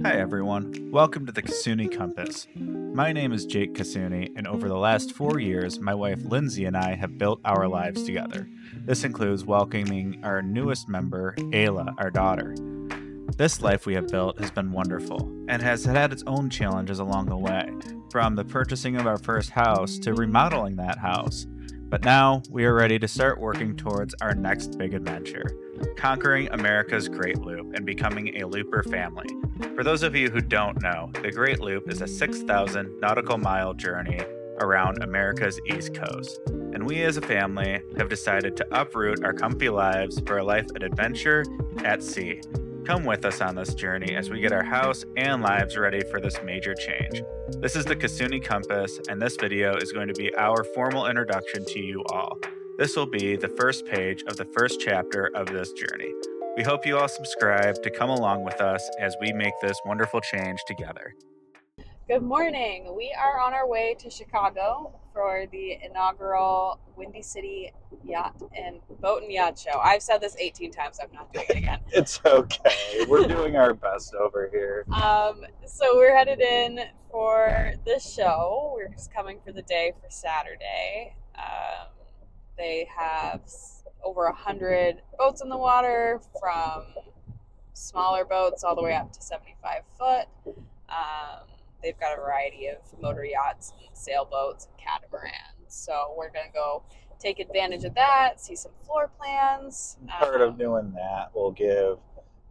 Hi everyone, welcome to the Kassouni Compass. My name is Jake Kassouni, and over the last 4 years, my wife Lindsay and I have built our lives together. This includes welcoming our newest member, Ayla, our daughter. This life we have built has been wonderful, and has had its own challenges along the way, from the purchasing of our first house to remodeling that house. But now, we are ready to start working towards our next big adventure, conquering America's Great Loop and becoming a looper family. For those of you who don't know, the Great Loop is a 6,000 nautical mile journey around America's East Coast, and we as a family have decided to uproot our comfy lives for a life of adventure at sea. Come with us on this journey as we get our house and lives ready for this major change. This is the Kassouni Compass, and this video is going to be our formal introduction to you all. This will be the first page of the first chapter of this journey. We hope you all subscribe to come along with us as we make this wonderful change together. Good morning. We are on our way to Chicago for the inaugural Windy City Boat and Yacht Show. I've said this 18 times. I'm not doing it again. It's okay. We're doing our best over here. So we're headed in for this show. We're just coming for the day for Saturday. They have over 100 boats in the water, from smaller boats all the way up to 75 foot. They've got a variety of motor yachts and sailboats and catamarans. So we're going to go take advantage of that, see some floor plans. Part of doing that will give...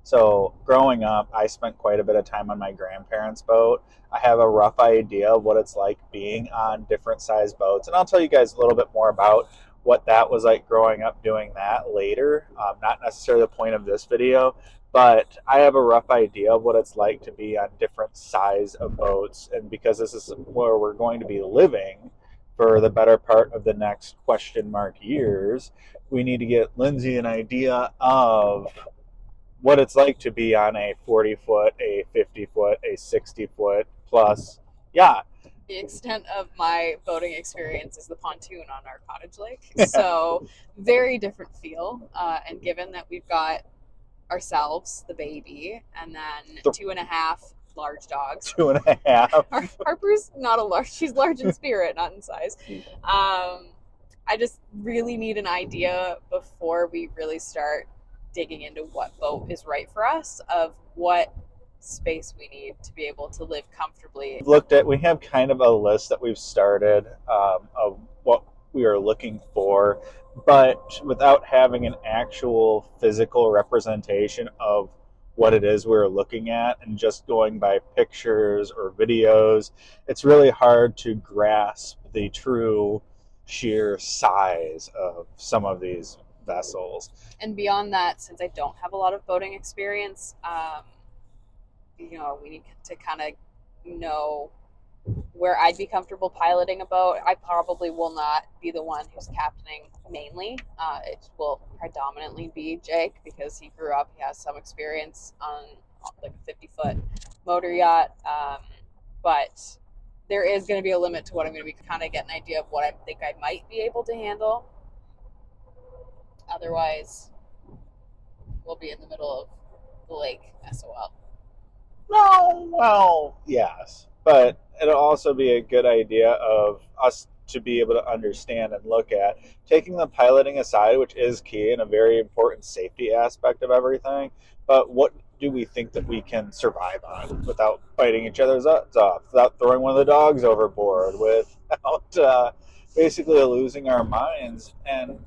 So growing up, I spent quite a bit of time on my grandparents' boat. I have a rough idea of what it's like being on different size boats. And I'll tell you guys a little bit more about what that was like growing up doing that later. Not necessarily the point of this video, but I have a rough idea of what it's like to be on different size of boats. And because this is where we're going to be living for the better part of the next question mark years, we need to get Lindsay an idea of what it's like to be on a 40-foot, a 50-foot, a 60-foot plus yacht. The extent of my boating experience is the pontoon on our cottage lake. So very different feel. And given that we've got ourselves, the baby, and then 2.5 large dogs. 2.5. Harper's not a large. She's large in spirit, not in size. I just really need an idea before we really start digging into what boat is right for us, of what space we need to be able to live comfortably. We have kind of a list that we've started of what we are looking for, but without having an actual physical representation of what it is we're looking at, and just going by pictures or videos, it's really hard to grasp the true sheer size of some of these vessels. And beyond that, since I don't have a lot of boating experience, we need to kind of know where I'd be comfortable piloting a boat. I probably will not be the one who's captaining mainly. It will predominantly be Jake, because he grew up, he has some experience on like a 50-foot motor yacht. But there is going to be a limit to what I'm going to be, kind of get an idea of what I think I might be able to handle. Otherwise, we'll be in the middle of the lake, SOL. No, well, yes, but it'll also be a good idea of us to be able to understand and look at, taking the piloting aside, which is key and a very important safety aspect of everything, but what do we think that we can survive on without biting each other's eyes off, without throwing one of the dogs overboard, without basically losing our minds. And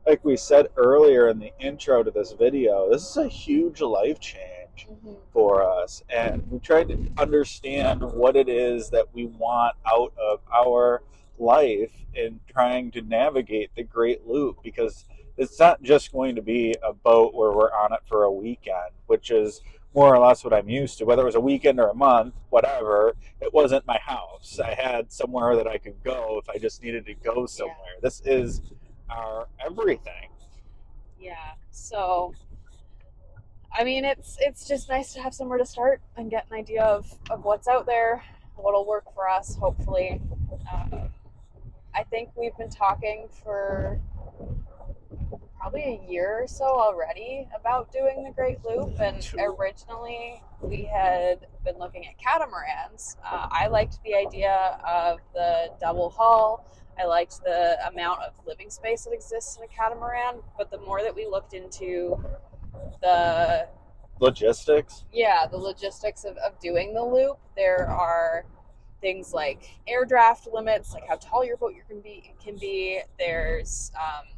like we said earlier in the intro to this video, this is a huge life change for us, and we tried to understand what it is that we want out of our life in trying to navigate the Great Loop, because it's not just going to be a boat where we're on it for a weekend, which is more or less what I'm used to. Whether it was a weekend or a month, whatever, it wasn't my house. I had somewhere that I could go if I just needed to go somewhere. Yeah. This is our everything. Yeah, so I mean, it's just nice to have somewhere to start and get an idea of what's out there, what'll work for us, hopefully. I think we've been talking for probably a year or so already about doing the Great Loop, and originally we had been looking at catamarans. I liked the idea of the double hull. I liked the amount of living space that exists in a catamaran, but the more that we looked into the Logistics? the logistics of doing the loop, there are things like air draft limits, like how tall your boat can be. There's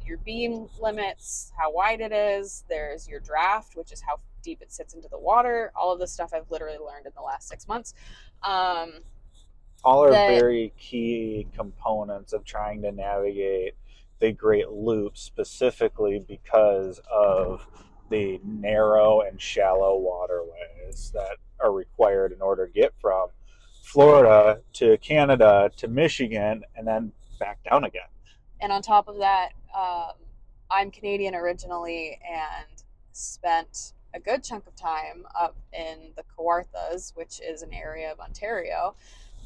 your beam limits, how wide it is. There's your draft, which is how deep it sits into the water. All of this stuff I've literally learned in the last 6 months. All are That very key components of trying to navigate the Great Loop, specifically because of the narrow and shallow waterways that are required in order to get from Florida to Canada to Michigan and then back down again. And on top of that, I'm Canadian originally and spent a good chunk of time up in the Kawarthas, which is an area of Ontario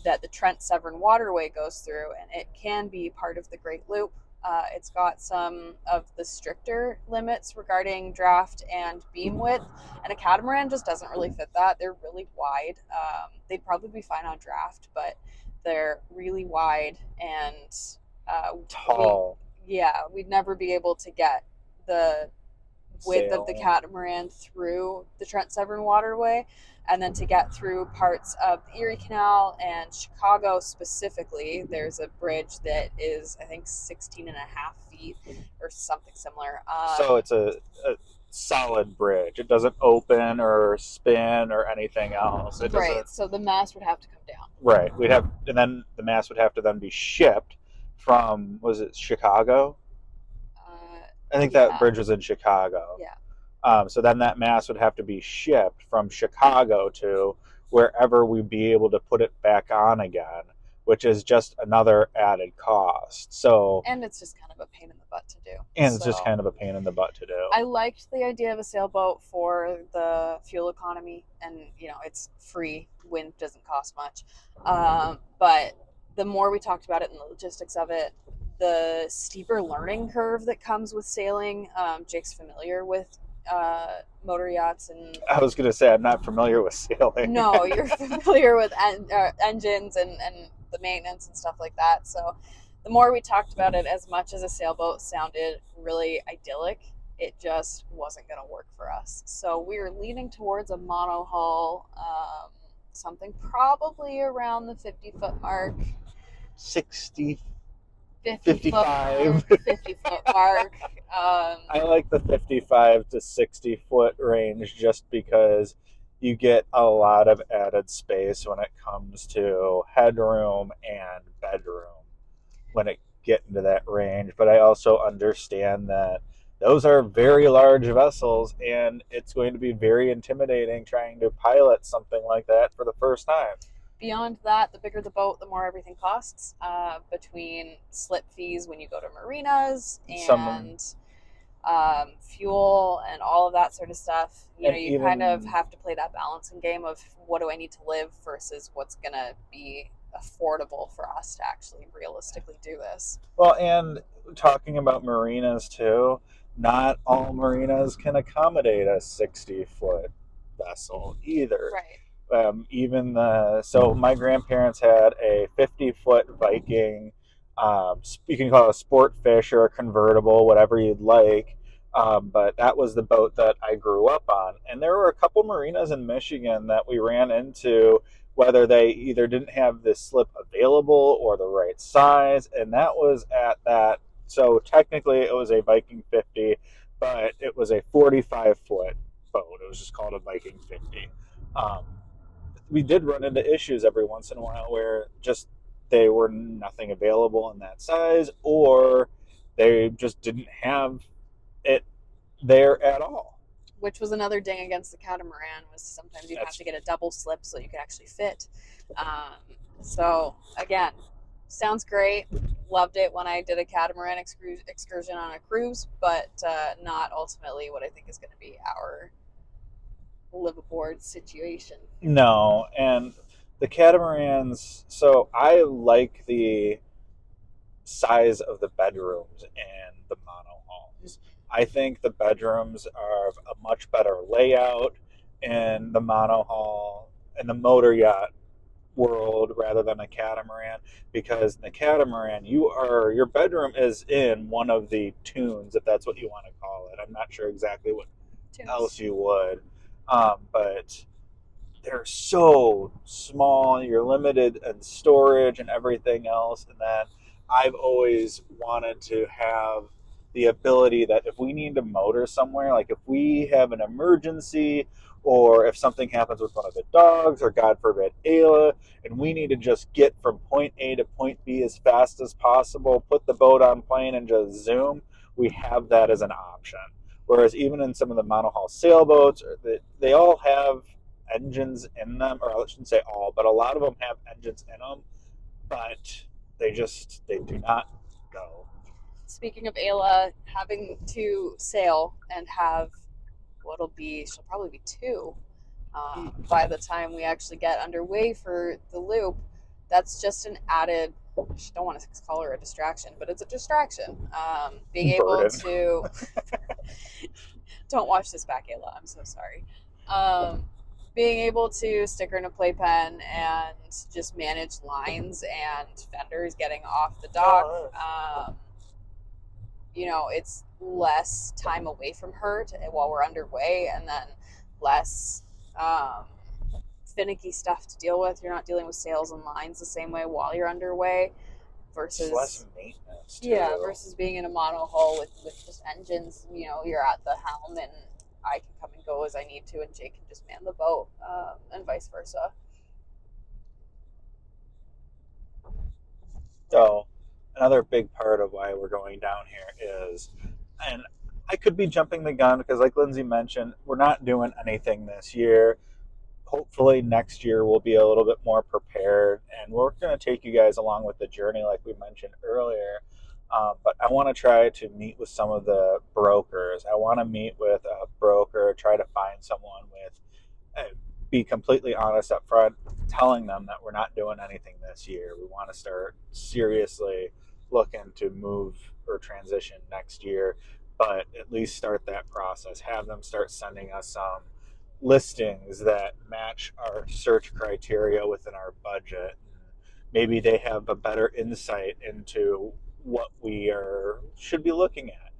that the Trent Severn Waterway goes through, and it can be part of the Great Loop. It's got some of the stricter limits regarding draft and beam width, and a catamaran just doesn't really fit that. They're really wide. They'd probably be fine on draft, but they're really wide and Tall. we'd never be able to get the width of the Sailing. catamaran through the Trent Severn Waterway, and then to get through parts of the Erie Canal and Chicago specifically. There's a bridge that is, I think, 16 and a half feet or something similar. So it's a solid bridge. It doesn't open or spin or anything else. It right, doesn't. so the mast would have to come down. Right. And then the mass would have to then be shipped from, was it Chicago? I think that Yeah. bridge was in Chicago. Yeah. So then that mass would have to be shipped from Chicago to wherever we'd be able to put it back on again, which is just another added cost. So, And it's just kind of a pain in the butt to do. and it's just kind of a pain in the butt to do. I liked the idea of a sailboat for the fuel economy, and it's free. Wind doesn't cost much. But the more we talked about it and the logistics of it, the steeper learning curve that comes with sailing. Jake's familiar with motor yachts, and I was going to say, I'm not familiar with sailing. no, you're familiar with engines and the maintenance and stuff like that. So the more we talked about it, as much as a sailboat sounded really idyllic, it just wasn't going to work for us. So we were leaning towards a monohull, something probably around the 50-foot mark. 60, 55. 50-foot mark. I like the 55 to 60 foot range just because you get a lot of added space when it comes to headroom and bedroom when it get into that range. But I also understand that those are very large vessels, and it's going to be very intimidating trying to pilot something like that for the first time. Beyond that, the bigger the boat, the more everything costs. Between slip fees when you go to marinas and fuel and all of that sort of stuff, you kind of have to play that balancing game of what do I need to live versus what's going to be affordable for us to actually realistically do this. Well, and talking about marinas too, not all marinas can accommodate a 60-foot vessel either. Right. So my grandparents had a 50-foot Viking. You can call it a sport fish or a convertible, whatever you'd like. But that was the boat that I grew up on. And there were a couple marinas in Michigan that we ran into, whether they either didn't have this slip available or the right size. And that was at that. So technically it was a Viking 50, but it was a 45-foot boat. It was just called a Viking 50. We did run into issues every once in a while where just they were nothing available in that size, or they just didn't have it there at all. Which was another ding against the catamaran, was sometimes you'd have to get a double slip so you could actually fit. So again, sounds great. Loved it when I did a catamaran excursion on a cruise, but not ultimately what I think is going to be our live aboard situation. No, and the catamarans, so I like the size of the bedrooms and the monohulls. I think the bedrooms are a much better layout in the monohull and the motor yacht world rather than a catamaran, because in the catamaran your bedroom is in one of the tunes, if that's what you want to call it. I'm not sure exactly what Tunes. else you would, but they're so small. You're limited in storage and everything else. And then I've always wanted to have the ability that if we need to motor somewhere, like if we have an emergency or if something happens with one of the dogs or God forbid Ayla, and we need to just get from point A to point B as fast as possible, put the boat on plane and just zoom, we have that as an option. Whereas even in some of the monohull sailboats, they all have engines in them, or I shouldn't say all, but a lot of them have engines in them, but they do not go. Speaking of Ayla having to sail and have she'll probably be two by the time we actually get underway for the loop. That's just an added, I don't want to call her a distraction, but it's a distraction. Being able Burden. to, don't watch this back, Ayla, I'm so sorry. Being able to stick her in a playpen and just manage lines and fenders getting off the dock. It's less time away from her while we're underway, and then less um, finicky stuff to deal with. You're not dealing with sails and lines the same way while you're underway It's less versus maintenance too. yeah, versus being in a monohull with just engines. You're at the helm and I can come and go as I need to, and Jake can just man the boat, and vice versa. So another big part of why we're going down here is, and I could be jumping the gun because, like Lindsay mentioned, we're not doing anything this year. Hopefully next year we'll be a little bit more prepared, and we're going to take you guys along with the journey like we mentioned earlier. But I want to try to meet with some of the brokers. I want to meet with a broker, try to find someone with, be completely honest up front, telling them that we're not doing anything this year. We want to start seriously looking to move or transition next year, but at least start that process. Have them start sending us some listings that match our search criteria within our budget. Maybe they have a better insight into what we should be looking at.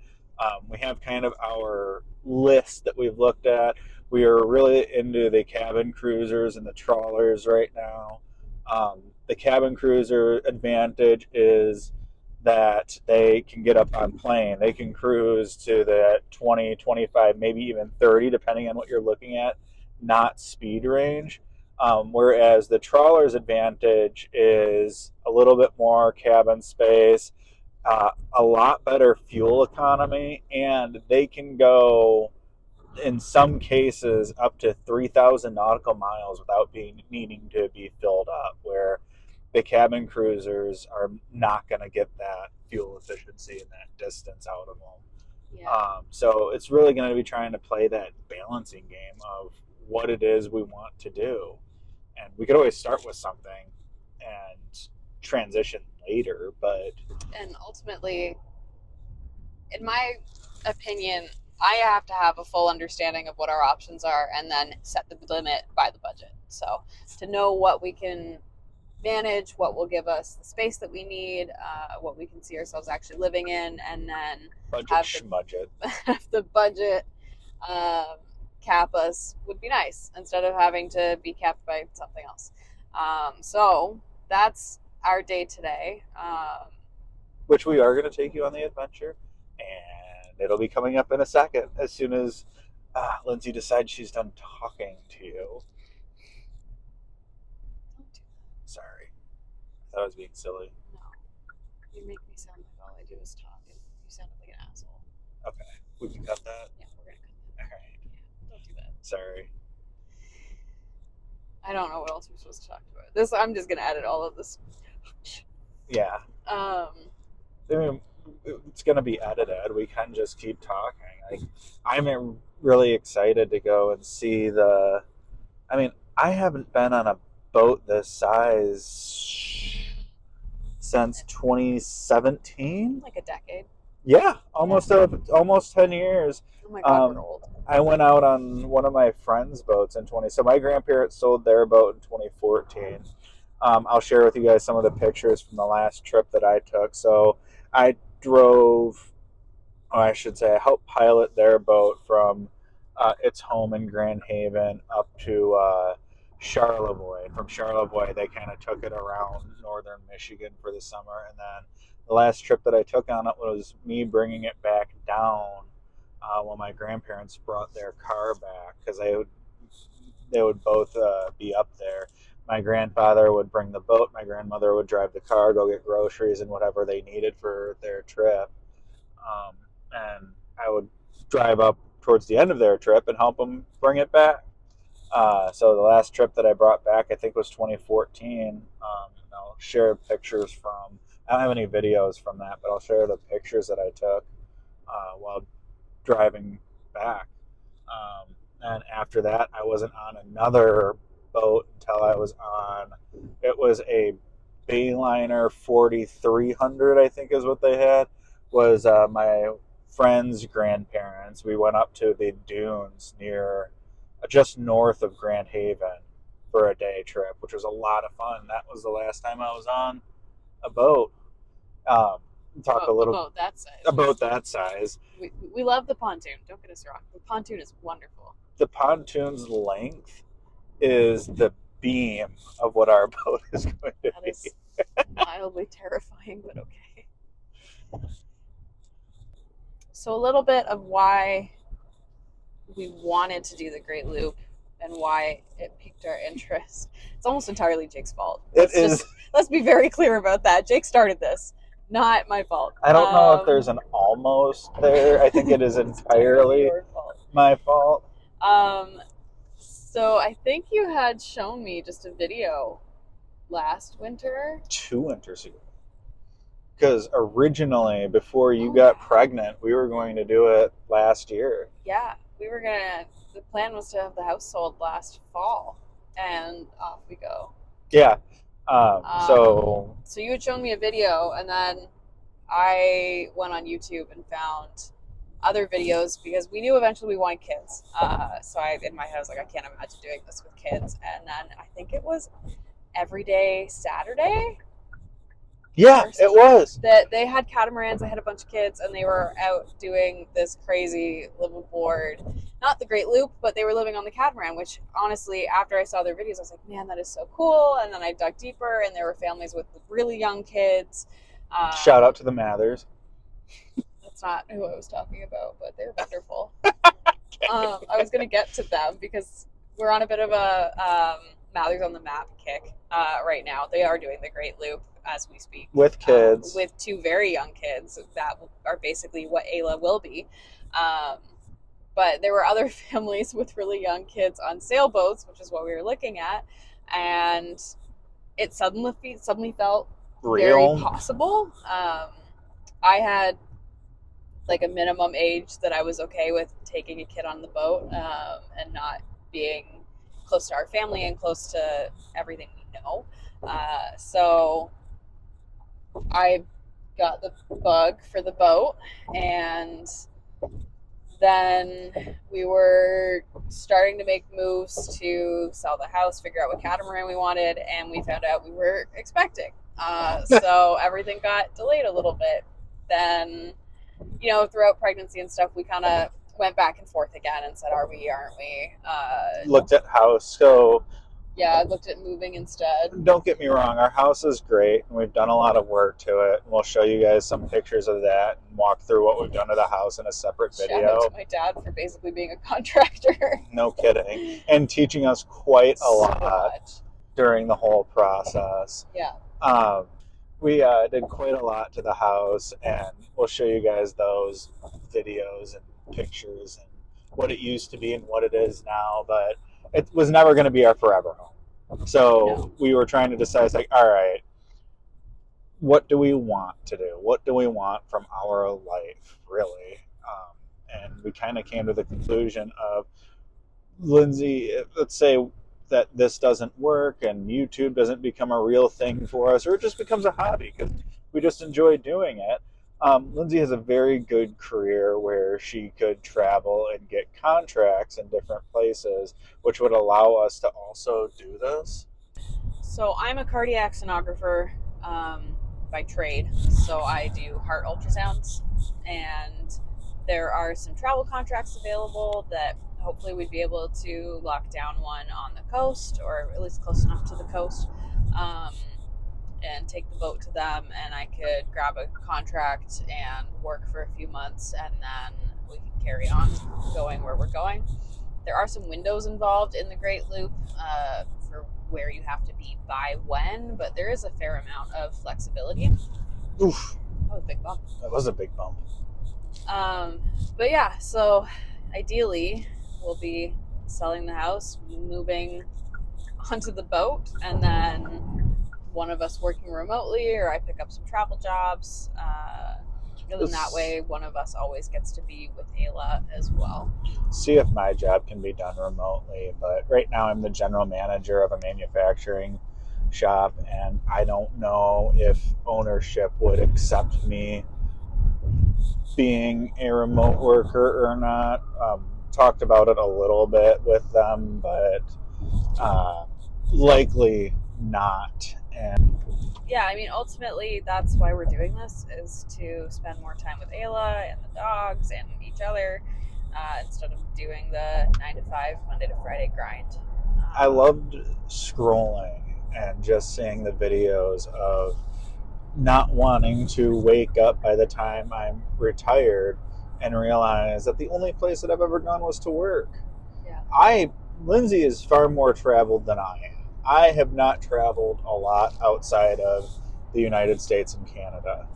We have kind of our list that we've looked at. We are really into the cabin cruisers and the trawlers right now. The cabin cruiser advantage is that they can get up on plane. They can cruise to the 20, 25, maybe even 30, depending on what you're looking at, not speed range. Whereas the trawler's advantage is a little bit more cabin space, a lot better fuel economy, and they can go in some cases up to 3,000 nautical miles without needing to be filled up, where the cabin cruisers are not going to get that fuel efficiency and that distance out of them. Yeah. So it's really going to be trying to play that balancing game of what it is we want to do. And we could always start with something and transition later, but And ultimately, in my opinion, I have to have a full understanding of what our options are and then set the limit by the budget. So to know what we can manage, what will give us the space that we need, what we can see ourselves actually living in, and then budget have schmudget. have the budget cap us would be nice instead of having to be capped by something else. So that's our day today. Which we are going to take you on the adventure, and it'll be coming up in a second as soon as Lindsay decides she's done talking to you. Sorry, I thought I was being silly. No, you make me sound like all I do is talk, and you sounded like an asshole. Okay, we can cut that. Yeah, we're gonna cut that. All right. Yeah, don't do that. Sorry. I don't know what else we're supposed to talk about. This I'm just gonna edit all of this. Yeah. I mean, it's going to be edited. We can just keep talking. I'm really excited to go and see the. I mean, I haven't been on a boat this size since 2017. like a decade. Yeah, almost 10 years. Oh my God, we're Um, old. I went out on one of my friends' boats in 20. So my grandparents sold their boat in 2014. I'll share with you guys some of the pictures from the last trip that I took. So I drove, or I should say, I helped pilot their boat from its home in Grand Haven up to Charlevoix. And from Charlevoix, they kind of took it around northern Michigan for the summer. And then the last trip that I took on it was me bringing it back down while my grandparents brought their car back because they would both be up there. My grandfather would bring the boat. My grandmother would drive the car, go get groceries and whatever they needed for their trip. And I would drive up towards the end of their trip and help them bring it back. So the last trip that I brought back, I think, was 2014. I'll share pictures from. I don't have any videos from that, but I'll share the pictures that I took while driving back. And after that, I wasn't on another boat until I was on. It was a Bayliner 4300, I think is what they had. Was my friend's grandparents. We went up to the dunes near, just north of Grand Haven, for a day trip, which was a lot of fun. That was the last time I was on a boat. Um, talk a little About that size. about that size. We love the pontoon. Don't get us wrong. The pontoon is wonderful. The pontoon's length is the beam of what our boat is going to That be. is mildly terrifying, but okay. So a little bit of why we wanted to do the Great Loop and why it piqued our interest. It's almost entirely Jake's fault. Let's be very clear about that. Jake started this. Not my fault. I don't know if there's an almost there. I think it is entirely your fault. my fault. So I think you had shown me just a video last winter. 2 winters ago. Because originally, before you got pregnant, we were going to do it last year. Yeah, the plan was to have the house sold last fall, and off we go. Yeah. So you had shown me a video, and then I went on YouTube and found other videos because we knew eventually we wanted kids. So in my head, I was like, I can't imagine doing this with kids. And then I think it was Everyday Saturday. Yeah, it was. That they had catamarans, they had a bunch of kids, and they were out doing this crazy live aboard. Not the Great Loop, but they were living on the catamaran, which honestly, after I saw their videos, I was like, man, that is so cool. And then I dug deeper, and there were families with really young kids. Shout out to the Mathers. That's not who I was talking about, but they're wonderful. I was going to get to them because we're on a bit of a Mathers on the Map kick right now. They are doing the Great Loop as we speak. With kids. With 2 very young kids that are basically what Ayla will be. But there were other families with really young kids on sailboats, which is what we were looking at. And it suddenly felt real, very possible. I had like a minimum age that I was okay with taking a kid on the boat and not being close to our family and close to everything we know. So I got the bug for the boat, and then we were starting to make moves to sell the house, figure out what catamaran we wanted, and we found out we were expecting. So everything got delayed a little bit. Then, throughout pregnancy and stuff, we kind of went back and forth again and said, are we, aren't we? Looked at house. So yeah, I looked at moving instead. Don't get me wrong, our house is great, and we've done a lot of work to it. We'll show you guys some pictures of that and walk through what we've done to the house in a separate video. Shout out to my dad for basically being a contractor. No kidding. And teaching us quite a lot during the whole process. Yeah. We did quite a lot to the house, and we'll show you guys those videos and pictures and what it used to be and what it is now, but it was never going to be our forever home. So we were trying to decide, like, all right, what do we want to do? What do we want from our life, really? And we kind of came to the conclusion of, Lindsay, let's say that this doesn't work and YouTube doesn't become a real thing for us, or it just becomes a hobby because we just enjoy doing it. Lindsay has a very good career where she could travel and get contracts in different places, which would allow us to also do this. So I'm a cardiac sonographer by trade. So I do heart ultrasounds, and there are some travel contracts available that hopefully we'd be able to lock down one on the coast, or at least close enough to the coast, um, and take the boat to them, and I could grab a contract and work for a few months, and then we can carry on going where we're going. There are some windows involved in the Great Loop for where you have to be by when, but there is a fair amount of flexibility. Oof. That was a big bump. That was a big bump. But yeah, so ideally we'll be selling the house, moving onto the boat, and then one of us working remotely, or I pick up some travel jobs. And then that way, one of us always gets to be with Ayla as well. See if my job can be done remotely, but right now I'm the general manager of a manufacturing shop, and I don't know if ownership would accept me being a remote worker or not. Talked about it a little bit with them, but likely not. And yeah, I mean, ultimately, that's why we're doing this, is to spend more time with Ayla and the dogs and each other, instead of doing the 9 to 5, Monday to Friday grind. I loved scrolling and just seeing the videos of not wanting to wake up by the time I'm retired and realize that the only place that I've ever gone was to work. Yeah. Lindsay is far more traveled than I am. I have not traveled a lot outside of the United States and Canada.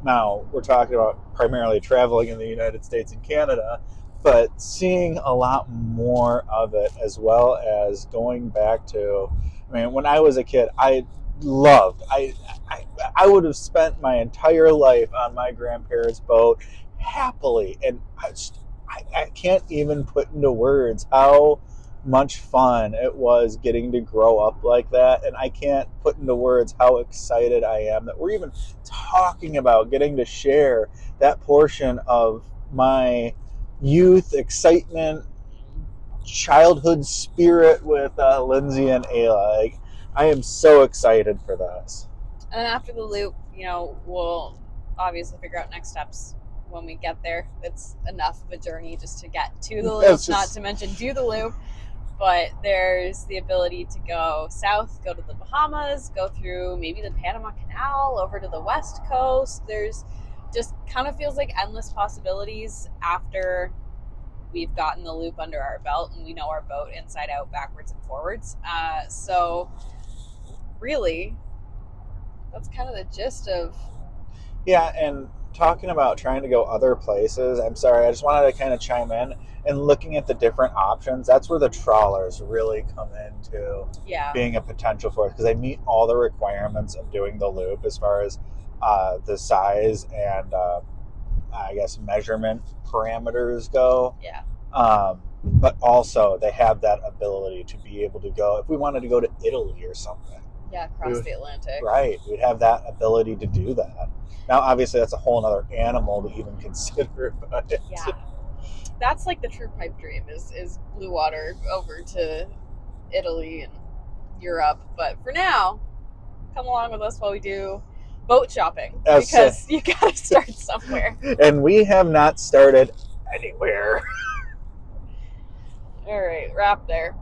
Now, we're talking about primarily traveling in the United States and Canada, but seeing a lot more of it, as well as going back to, I mean, when I was a kid, I would have spent my entire life on my grandparents' boat happily, and I can't even put into words how much fun it was getting to grow up like that, and I can't put into words how excited I am that we're even talking about getting to share that portion of my youth, excitement, childhood spirit with Lindsay and Ayla. Like, I am so excited for this. And then after the loop, we'll obviously figure out next steps when we get there. It's enough of a journey just to get to the loop, not to mention do the loop. But there's the ability to go south, go to the Bahamas, go through maybe the Panama Canal over to the West Coast. There's just kind of feels like endless possibilities after we've gotten the loop under our belt and we know our boat inside out, backwards and forwards. So really, that's kind of the gist of... Yeah, and talking about trying to go other places, I'm sorry, I just wanted to kind of chime in. And looking at the different options, that's where the trawlers really come into being a potential for it, because they meet all the requirements of doing the loop as far as the size and I guess measurement parameters go. Yeah. But also they have that ability to be able to go, if we wanted to go to Italy or something. Yeah, across the Atlantic. Right, we'd have that ability to do that. Now, obviously, that's a whole other animal to even consider. But yeah. That's like the true pipe dream is blue water over to Italy and Europe. But for now, come along with us while we do boat shopping, because you gotta start somewhere. And we have not started anywhere. All right, wrap there.